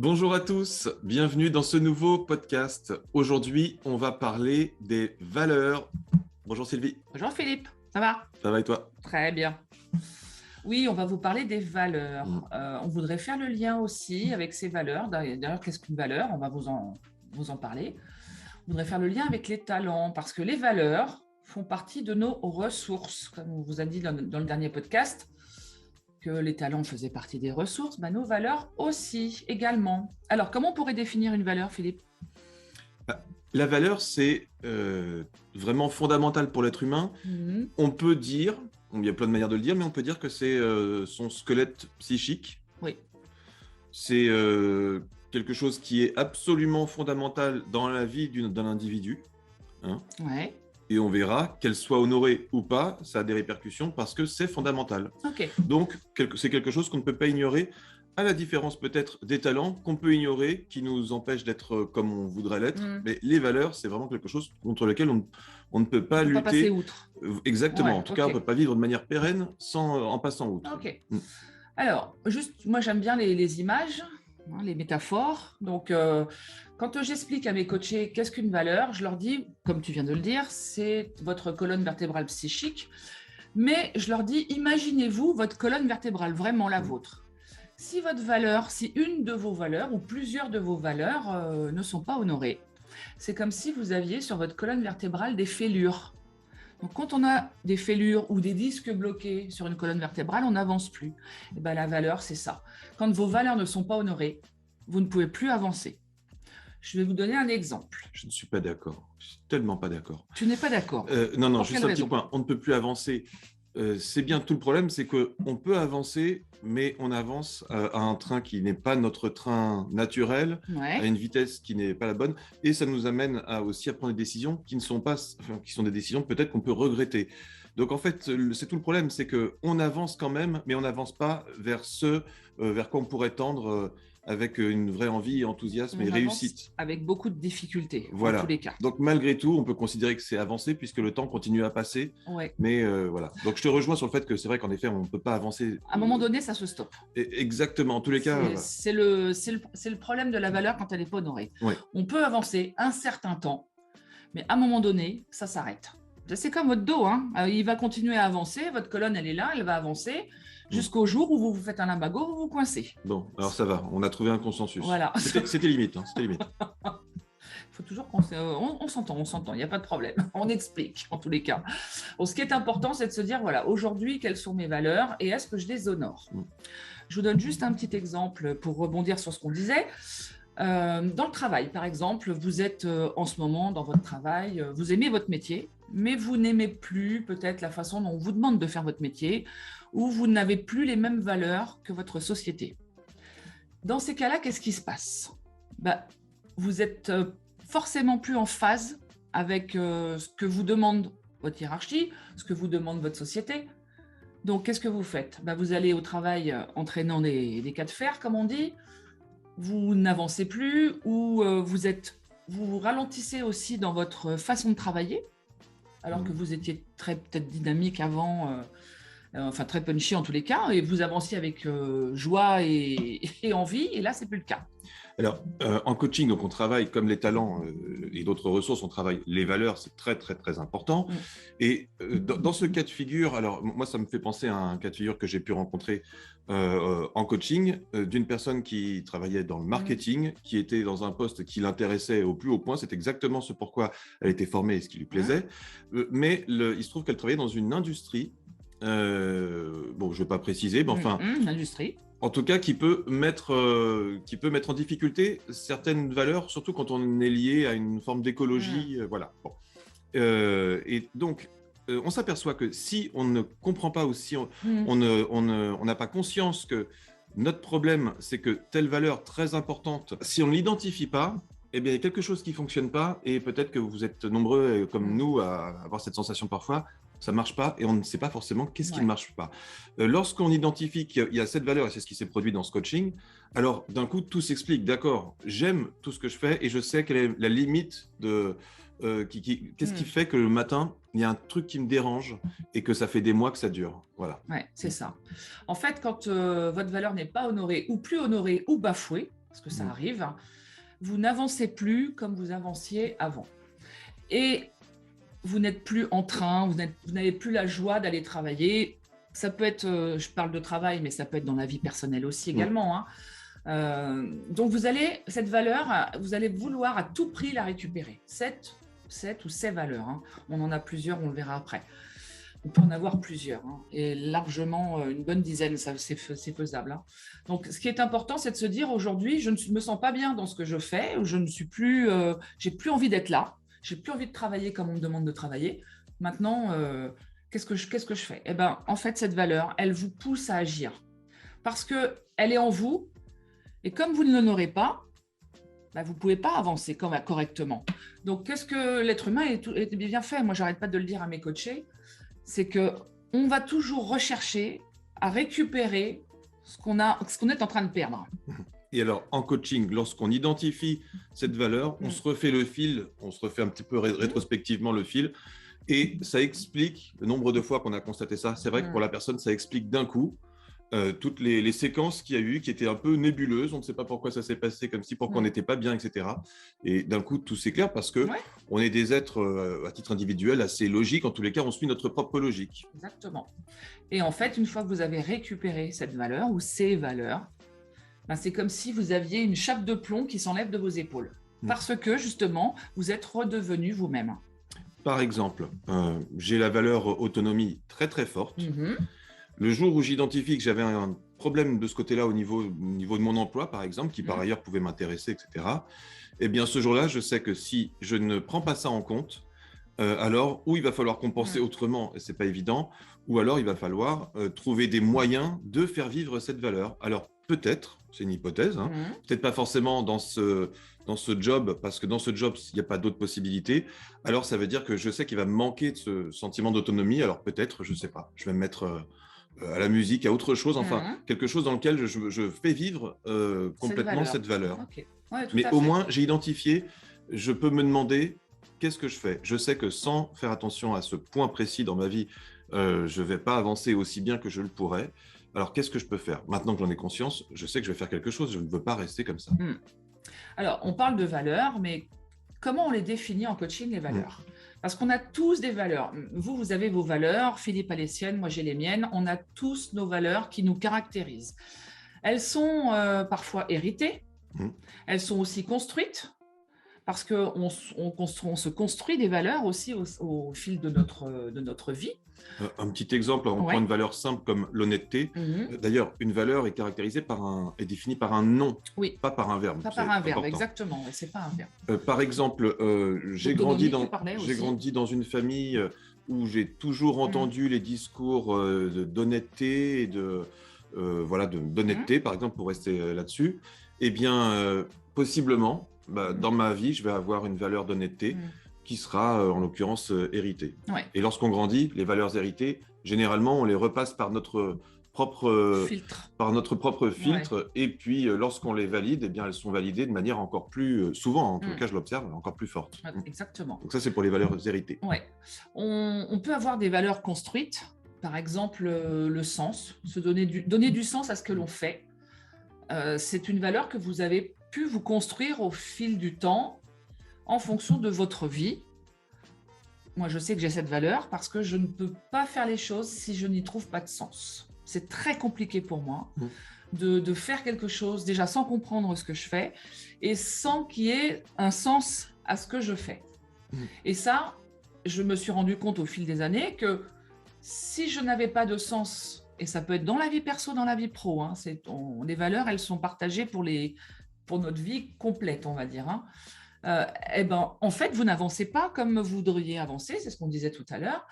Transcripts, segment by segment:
Bonjour à tous, bienvenue dans ce nouveau podcast. Aujourd'hui, on va parler des valeurs. Bonjour Sylvie. Bonjour Philippe, ça va? Ça va et toi? Très bien. Oui, on va vous parler des valeurs. Mm. On voudrait faire le lien aussi avec ces valeurs. D'ailleurs, qu'est-ce qu'une valeur? On va vous en parler. On voudrait faire le lien avec les talents parce que les valeurs font partie de nos ressources. Comme on vous a dit dans le dernier podcast, que les talents faisaient partie des ressources, nos valeurs aussi, également. Alors, comment on pourrait définir une valeur, Philippe? La valeur, c'est vraiment fondamental pour l'être humain. On peut dire, il y a plein de manières de le dire, mais on peut dire que c'est son squelette psychique. Oui. C'est quelque chose qui est absolument fondamental dans la vie d'un individu. Ouais. Et on verra, qu'elle soit honorée ou pas, ça a des répercussions parce que c'est fondamental. Ok. Donc, c'est quelque chose qu'on ne peut pas ignorer, à la différence peut-être des talents qu'on peut ignorer, qui nous empêchent d'être comme on voudrait l'être. Mais les valeurs, c'est vraiment quelque chose contre lequel on ne peut pas On peut lutter. pas passer outre. Exactement. Ouais, en tout cas, on ne peut pas vivre de manière pérenne en passant outre. Ok. Alors, juste, moi j'aime bien les images, les métaphores. Donc, quand j'explique à mes coachés qu'est-ce qu'une valeur, je leur dis, comme tu viens de le dire, c'est votre colonne vertébrale psychique. Mais je leur dis, imaginez-vous votre colonne vertébrale, vraiment la vôtre. Si votre valeur, si une de vos valeurs ou plusieurs de vos valeurs ne sont pas honorées, c'est comme si vous aviez sur votre colonne vertébrale des fêlures. Donc, quand on a des fêlures ou des disques bloqués sur une colonne vertébrale, on n'avance plus. Et la valeur, c'est ça. Quand vos valeurs ne sont pas honorées, vous ne pouvez plus avancer. Je vais vous donner un exemple. Je ne suis pas d'accord. Je suis tellement pas d'accord. Tu n'es pas d'accord? Non, Pour juste quelle un petit raison? point. On ne peut plus avancer. C'est bien tout le problème, c'est qu'on peut avancer, mais on avance à un train qui n'est pas notre train naturel, à une vitesse qui n'est pas la bonne, et ça nous amène aussi à prendre des décisions qui ne sont pas, qui sont des décisions peut-être qu'on peut regretter. Donc en fait, c'est tout le problème, c'est qu'on avance quand même, mais on n'avance pas vers vers quoi on pourrait tendre avec une vraie envie, enthousiasme et réussite. Avec beaucoup de difficultés, voilà. En tous les cas. Donc malgré tout, on peut considérer que c'est avancé puisque le temps continue à passer. Ouais. Mais voilà. Donc je te rejoins sur le fait que c'est vrai qu'en effet, on ne peut pas avancer. À un moment donné, ça se stoppe. Exactement. En tous les cas. C'est le problème de la valeur quand elle n'est pas honorée. Oui. On peut avancer un certain temps, mais à un moment donné, ça s'arrête. C'est comme votre dos, il va continuer à avancer, votre colonne, elle est là, elle va avancer, jusqu'au jour où vous vous faites un lumbago, vous vous coincez. Bon, alors ça va, on a trouvé un consensus. Voilà. C'était limite, c'était limite. Il faut toujours on s'entend, il n'y a pas de problème. On explique, en tous les cas. Bon, ce qui est important, c'est de se dire, voilà, aujourd'hui, quelles sont mes valeurs et est-ce que je les honore? Je vous donne juste un petit exemple pour rebondir sur ce qu'on disait. Dans le travail, par exemple, vous êtes en ce moment dans votre travail, vous aimez votre métier, mais vous n'aimez plus peut-être la façon dont on vous demande de faire votre métier, ou vous n'avez plus les mêmes valeurs que votre société. Dans ces cas-là, qu'est-ce qui se passe? Vous êtes forcément plus en phase avec ce que vous demande votre hiérarchie, ce que vous demande votre société. Donc, qu'est-ce que vous faites? Vous allez au travail entraînant des cas de fer, comme on dit. Vous n'avancez plus ou vous ralentissez aussi dans votre façon de travailler, alors que vous étiez peut-être dynamique avant, très punchy en tous les cas, et vous avanciez avec joie et envie, et là, c'est plus le cas. Alors, en coaching, donc on travaille comme les talents et d'autres ressources, on travaille les valeurs, c'est très, très, très important. Et dans ce cas de figure, alors moi, ça me fait penser à un cas de figure que j'ai pu rencontrer en coaching d'une personne qui travaillait dans le marketing, qui était dans un poste qui l'intéressait au plus haut point. C'est exactement ce pourquoi elle était formée et ce qui lui plaisait. Mais il se trouve qu'elle travaillait dans une industrie. Je ne vais pas préciser, mais enfin, l'industrie. En tout cas, qui peut mettre en difficulté certaines valeurs, surtout quand on est lié à une forme d'écologie. Voilà. Bon. Et donc, on s'aperçoit que si on ne comprend pas ou si on n'a pas conscience que notre problème, c'est que telle valeur très importante, si on ne l'identifie pas, eh bien, il y a quelque chose qui ne fonctionne pas, et peut-être que vous êtes nombreux, comme nous, à avoir cette sensation parfois, ça ne marche pas, et on ne sait pas forcément qu'est-ce qui ne marche pas. Lorsqu'on identifie qu'il y a cette valeur, et c'est ce qui s'est produit dans ce coaching, alors d'un coup, tout s'explique. D'accord, j'aime tout ce que je fais, et je sais quelle est la limite de... qu'est-ce qui fait que le matin, il y a un truc qui me dérange, et que ça fait des mois que ça dure. Voilà. Ouais, c'est ça. En fait, quand votre valeur n'est pas honorée, ou plus honorée, ou bafouée, parce que ça arrive, vous n'avancez plus comme vous avanciez avant. Et vous n'êtes plus en train, vous n'avez plus la joie d'aller travailler. Ça peut être, je parle de travail, mais ça peut être dans la vie personnelle aussi également, hein. Donc cette valeur, vous allez vouloir à tout prix la récupérer. Cette ou ces valeurs, hein. On en a plusieurs, on le verra après. On peut en avoir plusieurs, hein, et largement une bonne dizaine, c'est faisable, hein. Donc, ce qui est important, c'est de se dire aujourd'hui, je ne me sens pas bien dans ce que je fais, ou je ne suis plus, j'ai plus envie d'être là, j'ai plus envie de travailler comme on me demande de travailler. Maintenant, qu'est-ce que je fais? Eh ben, en fait, cette valeur, elle vous pousse à agir parce que elle est en vous. Et comme vous ne l'honorez pas, vous ne pouvez pas avancer correctement. Donc, qu'est-ce que l'être humain est bien fait? Moi, je n'arrête pas de le dire à mes coachés, c'est qu'on va toujours rechercher à récupérer ce qu'on est en train de perdre. Et alors, en coaching, lorsqu'on identifie cette valeur, on se refait le fil, on se refait un petit peu rétrospectivement le fil, et ça explique le nombre de fois qu'on a constaté ça. C'est vrai que pour la personne, ça explique d'un coup toutes les séquences qu'il y a eu, qui étaient un peu nébuleuses. On ne sait pas pourquoi ça s'est passé, comme si pourquoi on n'était pas bien, etc. Et d'un coup, tout s'éclaire parce qu'on est des êtres, à titre individuel, assez logiques. En tous les cas, on suit notre propre logique. Exactement. Et en fait, une fois que vous avez récupéré cette valeur ou ces valeurs, c'est comme si vous aviez une chape de plomb qui s'enlève de vos épaules. Parce que, justement, vous êtes redevenu vous-même. Par exemple, j'ai la valeur autonomie très, très forte. Le jour où j'identifie que j'avais un problème de ce côté-là au niveau de mon emploi, par exemple, qui par ailleurs pouvait m'intéresser, etc., eh bien, ce jour-là, je sais que si je ne prends pas ça en compte, alors, ou il va falloir compenser autrement, et ce n'est pas évident, ou alors il va falloir trouver des moyens de faire vivre cette valeur. Alors, peut-être, c'est une hypothèse, hein, peut-être pas forcément dans ce job, parce que dans ce job, il n'y a pas d'autres possibilités. Alors, ça veut dire que je sais qu'il va me manquer de ce sentiment d'autonomie. Alors, peut-être, je ne sais pas, je vais me mettre à la musique, à autre chose, enfin, quelque chose dans lequel je fais vivre complètement cette valeur. Okay. Ouais, mais au moins, j'ai identifié, je peux me demander qu'est-ce que je fais. Je sais que sans faire attention à ce point précis dans ma vie, je ne vais pas avancer aussi bien que je le pourrais. Alors, qu'est-ce que je peux faire? Maintenant que j'en ai conscience, je sais que je vais faire quelque chose. Je ne veux pas rester comme ça. Alors, on parle de valeurs, mais comment on les définit en coaching, les valeurs? Parce qu'on a tous des valeurs. Vous avez vos valeurs, Philippe a les siennes, moi j'ai les miennes. On a tous nos valeurs qui nous caractérisent. Elles sont parfois héritées. Elles sont aussi construites. Parce qu'on se construit des valeurs aussi au fil de notre vie. Un petit exemple, on prend une valeur simple comme l'honnêteté. D'ailleurs, une valeur est caractérisée est définie par un nom, pas par un verbe. Pas par un verbe, exactement. C'est pas un verbe. Par exemple, j'ai grandi dans une famille où j'ai toujours entendu les discours d'honnêteté et d'honnêteté, par exemple, pour rester là-dessus. Eh bien, possiblement, dans ma vie, je vais avoir une valeur d'honnêteté qui sera, en l'occurrence, héritée. Et lorsqu'on grandit, les valeurs héritées, généralement, on les repasse par notre propre filtre. Et puis, lorsqu'on les valide, eh bien, elles sont validées de manière encore plus, souvent, en tout cas, je l'observe, encore plus forte. Exactement. Donc ça, c'est pour les valeurs héritées. On peut avoir des valeurs construites, par exemple, le sens, donner du sens à ce que l'on fait. C'est une valeur que vous avez pu vous construire au fil du temps en fonction de votre vie. Moi, je sais que j'ai cette valeur parce que je ne peux pas faire les choses si je n'y trouve pas de sens. C'est très compliqué pour moi de faire quelque chose déjà sans comprendre ce que je fais et sans qu'il y ait un sens à ce que je fais. Et ça, je me suis rendu compte au fil des années que si je n'avais pas de sens, et ça peut être dans la vie perso, dans la vie pro, hein, les valeurs, elles sont partagées pour notre vie complète, on va dire. En fait, vous n'avancez pas comme vous voudriez avancer, c'est ce qu'on disait tout à l'heure,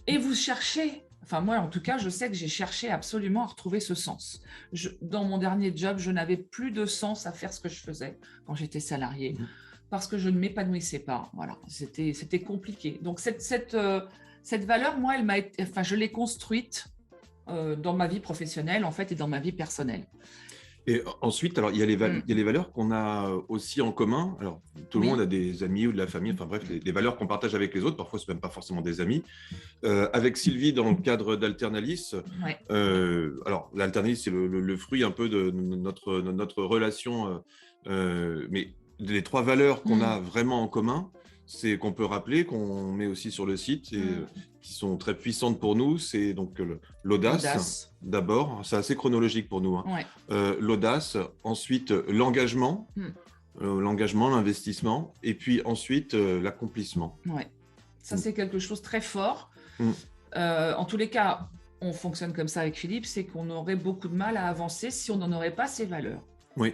et vous cherchez, enfin moi en tout cas, je sais que j'ai cherché absolument à retrouver ce sens. Dans mon dernier job, je n'avais plus de sens à faire ce que je faisais quand j'étais salariée, parce que je ne m'épanouissais pas. Voilà, c'était compliqué. Donc cette valeur, moi, je l'ai construite dans ma vie professionnelle en fait et dans ma vie personnelle. Et ensuite, alors, il y a les valeurs qu'on a aussi en commun. Alors, tout le Oui. monde a des amis ou de la famille, enfin bref, les valeurs qu'on partage avec les autres. Parfois, ce n'est même pas forcément des amis. Avec Sylvie, dans le cadre d'Alternalis, Ouais. alors l'Alternalis, c'est le fruit un peu de notre relation, mais les trois valeurs qu'on a vraiment en commun, c'est qu'on peut rappeler, qu'on met aussi sur le site et qui sont très puissantes pour nous, c'est donc l'audace, L'audace. d'abord, c'est assez chronologique pour nous, hein. Ouais. L'audace, ensuite l'engagement, l'engagement, l'investissement, et puis ensuite l'accomplissement. Ouais. Ça, c'est quelque chose de très fort. Mm. En tous les cas, on fonctionne comme ça avec Philippe, c'est qu'on aurait beaucoup de mal à avancer si on n'en aurait pas ces valeurs. Oui.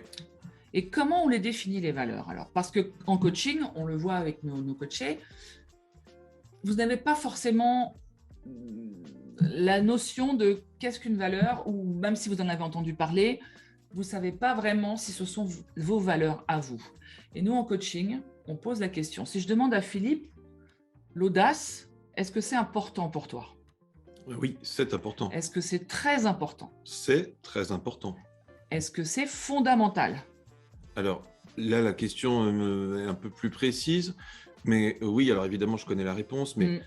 Et comment on les définit, les valeurs? Alors, parce qu'en coaching, on le voit avec nos coachés, vous n'avez pas forcément la notion de qu'est-ce qu'une valeur, ou même si vous en avez entendu parler, vous ne savez pas vraiment si ce sont vos valeurs à vous. Et nous, en coaching, on pose la question. Si je demande à Philippe, l'audace, est-ce que c'est important pour toi? Oui, c'est important. Est-ce que c'est très important? C'est très important. Est-ce que c'est fondamental? Alors là, la question est un peu plus précise, mais oui, alors évidemment, je connais la réponse, mais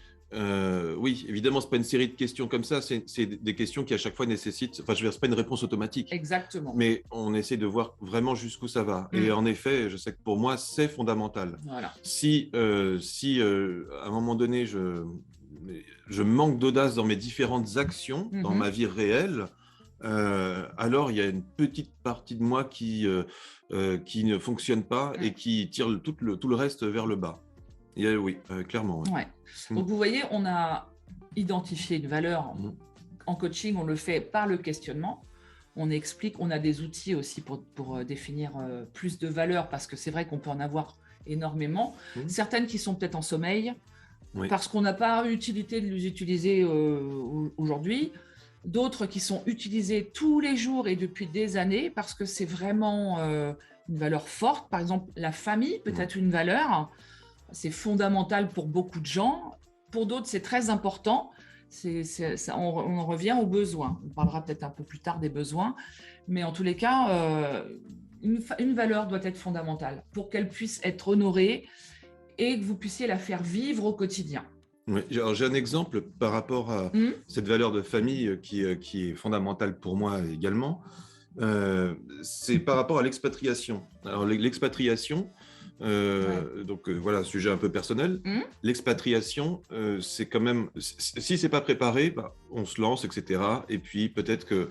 oui, évidemment, ce n'est pas une série de questions comme ça, c'est des questions qui à chaque fois nécessitent, enfin, je veux dire, ce n'est pas une réponse automatique. Exactement. Mais on essaie de voir vraiment jusqu'où ça va. Et en effet, je sais que pour moi, c'est fondamental. Voilà. Si à un moment donné, je manque d'audace dans mes différentes actions, dans ma vie réelle, alors il y a une petite partie de moi qui ne fonctionne pas et qui tire tout le reste vers le bas. Oui, clairement. Oui. Ouais. Donc vous voyez, on a identifié une valeur. En coaching, on le fait par le questionnement. On explique, on a des outils aussi pour définir plus de valeurs, parce que c'est vrai qu'on peut en avoir énormément. Certaines qui sont peut-être en sommeil, parce qu'on n'a pas utilité de les utiliser aujourd'hui. D'autres qui sont utilisées tous les jours et depuis des années, parce que c'est vraiment une valeur forte. Par exemple, la famille peut être une valeur. C'est fondamental pour beaucoup de gens. Pour d'autres, c'est très important. On revient aux besoins. On parlera peut-être un peu plus tard des besoins. Mais en tous les cas, une valeur doit être fondamentale pour qu'elle puisse être honorée et que vous puissiez la faire vivre au quotidien. Oui, j'ai un exemple par rapport à cette valeur de famille qui est fondamentale pour moi également. C'est par rapport à l'expatriation. Alors l'expatriation, donc voilà, sujet un peu personnel. L'expatriation, c'est quand même, si c'est pas préparé, on se lance, etc. Et puis peut-être que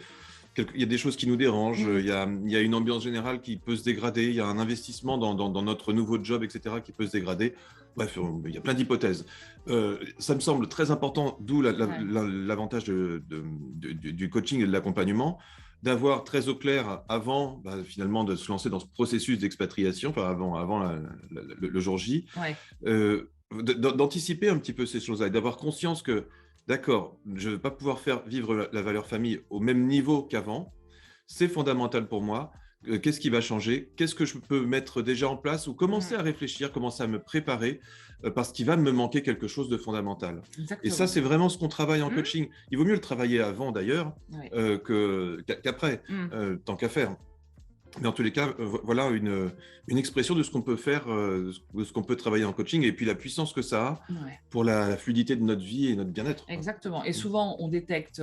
il y a des choses qui nous dérangent, il y a une ambiance générale qui peut se dégrader, il y a un investissement dans notre nouveau job, etc., qui peut se dégrader. Bref, il y a plein d'hypothèses. Ça me semble très important, d'où l'avantage du coaching et de l'accompagnement, d'avoir très au clair avant finalement de se lancer dans ce processus d'expatriation, enfin avant le jour J, d'anticiper un petit peu ces choses-là et d'avoir conscience que d'accord, je ne vais pas pouvoir faire vivre la valeur famille au même niveau qu'avant. C'est fondamental pour moi. Qu'est-ce qui va changer? Qu'est-ce que je peux mettre déjà en place ou commencer à réfléchir, commencer à me préparer parce qu'il va me manquer quelque chose de fondamental. Exactement. Et ça, c'est vraiment ce qu'on travaille en coaching. Il vaut mieux le travailler avant d'ailleurs qu'après, tant qu'à faire. Mais en tous les cas, voilà une expression de ce qu'on peut faire, de ce qu'on peut travailler en coaching et puis la puissance que ça a pour la fluidité de notre vie et notre bien-être. Exactement. Et souvent, on détecte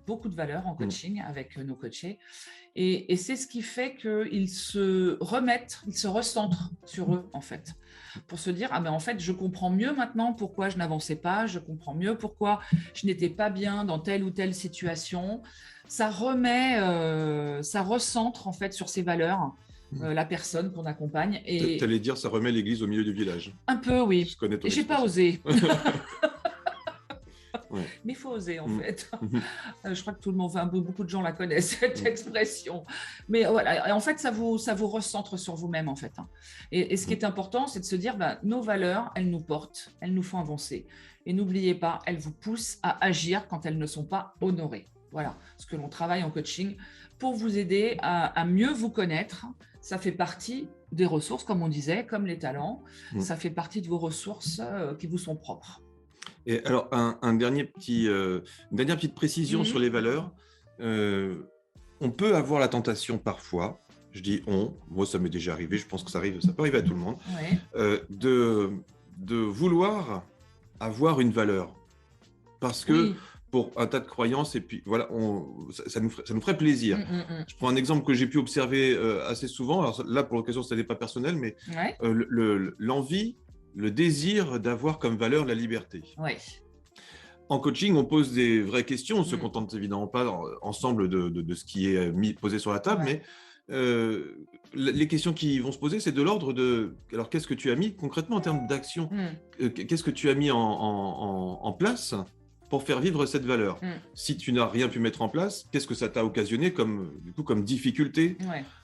beaucoup de valeurs en coaching avec nos coachés. Et c'est ce qui fait qu'ils se remettent, ils se recentrent sur eux, en fait, pour se dire, ah ben en fait, je comprends mieux maintenant pourquoi je n'avançais pas, je comprends mieux pourquoi je n'étais pas bien dans telle ou telle situation. Ça remet, ça recentre en fait sur ses valeurs la personne qu'on accompagne. Et tu allais dire, ça remet l'église au milieu du village. Un peu, oui. Je connais ton J'ai pas osé. Ouais. Mais il faut oser, en fait. Je crois que tout le monde, beaucoup de gens la connaissent, cette expression. Mais voilà, et en fait, ça vous recentre sur vous-même, en fait. Et ce qui est important, c'est de se dire, nos valeurs, elles nous portent, elles nous font avancer. Et n'oubliez pas, elles vous poussent à agir quand elles ne sont pas honorées. Voilà ce que l'on travaille en coaching pour vous aider à mieux vous connaître. Ça fait partie des ressources, comme on disait, comme les talents. Ça fait partie de vos ressources qui vous sont propres. Et alors, une dernière petite précision sur les valeurs. on peut avoir la tentation parfois, je dis on, moi ça m'est déjà arrivé, je pense que ça peut arriver à tout le monde, Ouais. de vouloir avoir une valeur. Parce que Oui. pour un tas de croyances, et puis voilà, ça nous ferait plaisir. Je prends un exemple que j'ai pu observer assez souvent. Alors là, pour l'occasion, ça n'est pas personnel, mais Ouais. l'envie, le désir d'avoir comme valeur la liberté. Ouais. En coaching, on pose des vraies questions. On ne se contente évidemment pas ensemble de ce qui est posé sur la table, mais les questions qui vont se poser, c'est de l'ordre de alors qu'est-ce que tu as mis concrètement en termes d'action qu'est-ce que tu as mis en place pour faire vivre cette valeur Si tu n'as rien pu mettre en place, qu'est-ce que ça t'a occasionné comme difficulté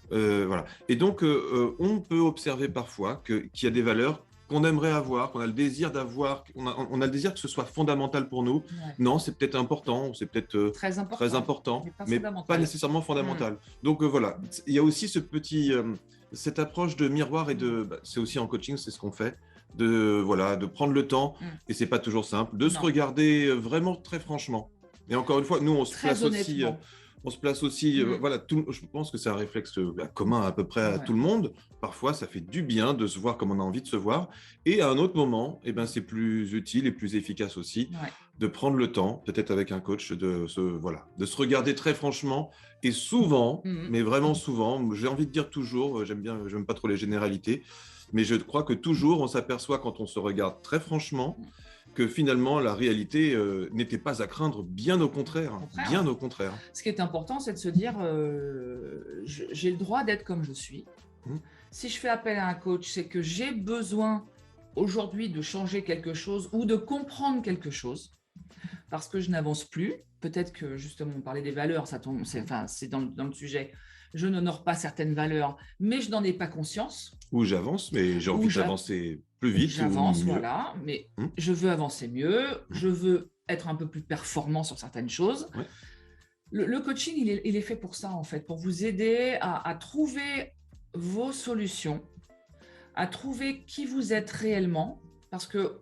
voilà. Et donc, on peut observer parfois qu'il y a des valeurs qu'on aimerait avoir, qu'on a le désir d'avoir, on a le désir que ce soit fondamental pour nous. Non, c'est peut-être important, c'est peut-être très important, mais pas nécessairement fondamental. Donc voilà, il y a aussi cette approche de miroir et c'est aussi en coaching, c'est ce qu'on fait, de prendre le temps, et c'est pas toujours simple, de se regarder vraiment très franchement. Et encore une fois, nous, on se place aussi, voilà, je pense que c'est un réflexe commun à peu près à tout le monde. Parfois, ça fait du bien de se voir comme on a envie de se voir. Et à un autre moment, c'est plus utile et plus efficace aussi de prendre le temps, peut-être avec un coach, de se regarder très franchement. Et souvent, mais vraiment souvent, j'ai envie de dire toujours, j'aime pas trop les généralités, mais je crois que toujours, on s'aperçoit quand on se regarde très franchement que finalement, la réalité n'était pas à craindre, bien au contraire. Bien au contraire. Ce qui est important, c'est de se dire, j'ai le droit d'être comme je suis. Si je fais appel à un coach, c'est que j'ai besoin aujourd'hui de changer quelque chose ou de comprendre quelque chose parce que je n'avance plus. Peut-être que justement, on parlait des valeurs, c'est dans le sujet. Je n'honore pas certaines valeurs, mais je n'en ai pas conscience. Ou j'avance, mais j'ai envie d'avancer plus vite. J'avance, voilà, mais je veux avancer mieux, je veux être un peu plus performant sur certaines choses. Le coaching, il est fait pour ça, en fait, pour vous aider à trouver vos solutions, à trouver qui vous êtes réellement, parce que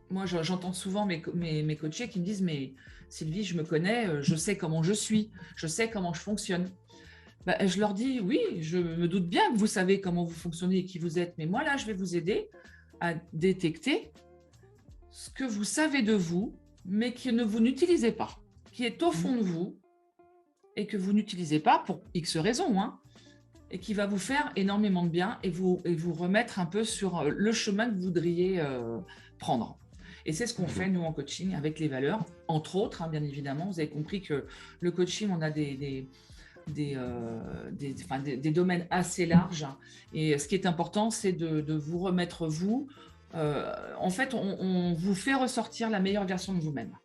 moi, j'entends souvent mes coachés qui me disent « Mais Sylvie, je me connais, je sais comment je suis, je sais comment je fonctionne. » Je leur dis « Oui, je me doute bien que vous savez comment vous fonctionnez et qui vous êtes, mais moi, là, je vais vous aider à détecter ce que vous savez de vous, mais que vous n'utilisez pas, qui est au fond de vous et que vous n'utilisez pas pour X raisons, et qui va vous faire énormément de bien et vous remettre un peu sur le chemin que vous voudriez prendre. » Et c'est ce qu'on fait, nous, en coaching, avec les valeurs, entre autres, bien évidemment. Vous avez compris que le coaching, on a des domaines assez larges. Et ce qui est important, c'est de vous remettre vous. En fait, on vous fait ressortir la meilleure version de vous-même.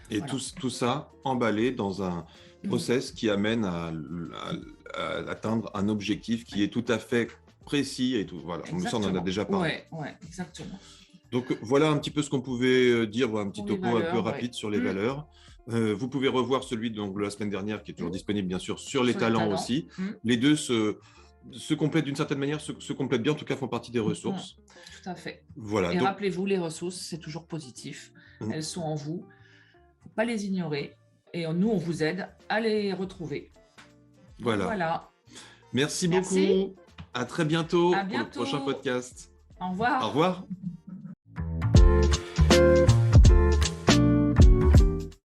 Et voilà. Tout ça emballé dans un process qui amène à atteindre un objectif qui est tout à fait précis et tout. Voilà, ça, on en a déjà parlé. Oui, exactement. Donc voilà un petit peu ce qu'on pouvait dire, un petit topo un peu rapide sur les valeurs. Vous pouvez revoir celui de la semaine dernière qui est toujours disponible bien sûr sur les talents aussi. Les deux se complètent d'une certaine manière, se complètent bien, en tout cas font partie des ressources. Tout à fait. Voilà. Et rappelez-vous, les ressources, c'est toujours positif. Elles sont en vous. Il ne faut pas les ignorer. Et nous, on vous aide à les retrouver. Voilà. Merci beaucoup. À très bientôt pour le prochain podcast. Au revoir. Au revoir.